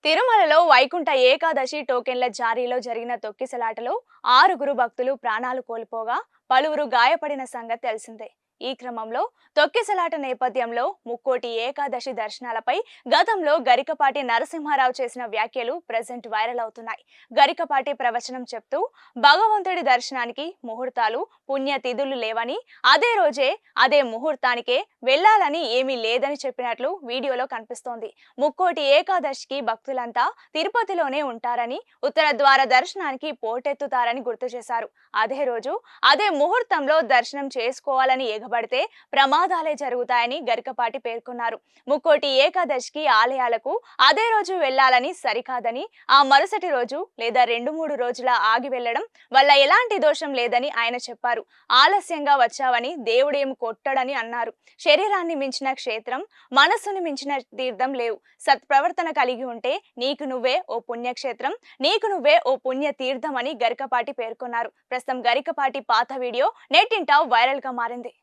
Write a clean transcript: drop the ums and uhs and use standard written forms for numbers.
తిరుమలలో వైకుంఠ ఏకాదశి టోకెన్ల జారీలో జరిగిన తొక్కిసలాటలో 6గురు భక్తులు ప్రాణాలు కోల్పోగా పలువురు గాయపడిన సంగతి తెలిసిందే. ఈ క్రమంలో తొక్కిసలాట నేపథ్యంలో ముక్కోటి ఏకాదశి దర్శనాలపై గతంలో గరికపాటి నరసింహారావు చేసిన వ్యాఖ్యలు ప్రెజెంట్ వైరల్ అవుతున్నాయి. గరికపాటి ప్రవచనం చెప్తూ భగవంతుడి దర్శనానికి ముహూర్తాలు, పుణ్యతిథులు లేవని, అదే రోజే అదే ముహూర్తానికే వెళ్లాలని ఏమీ లేదని చెప్పినట్లు వీడియోలో కనిపిస్తోంది. ముక్కోటి ఏకాదశికి భక్తులంతా తిరుపతిలోనే ఉంటారని, ఉత్తర ద్వార దర్శనానికి పోటెత్తుతారని గుర్తు చేశారు. అదే రోజు అదే ముహూర్తంలో దర్శనం చేసుకోవాలని ఎగబడితే ప్రమాదాలే జరుగుతాయని గరికపాటి పేర్కొన్నారు. ముక్కోటి ఏకాదశికి ఆలయాలకు అదే రోజు వెళ్లాలని సరికాదని, ఆ మరుసటి రోజు లేదా 2-3 రోజుల ఆగి వెళ్లడం వల్ల ఎలాంటి దోషం లేదని ఆయన చెప్పారు. ఆలస్యంగా వచ్చావని దేవుడేం కొట్టడని అన్నారు. శరీరాన్ని మించిన క్షేత్రం, మనస్సును మించిన తీర్థం లేవు. సత్ప్రవర్తన కలిగి ఉంటే నీకు నువ్వే ఓ పుణ్యక్షేత్రం, నీకు నువ్వే ఓ పుణ్య తీర్థం అని గరికపాటి పేర్కొన్నారు. ప్రస్తుతం గరికపాటి పాత వీడియో నెట్టింట వైరల్ గా మారింది.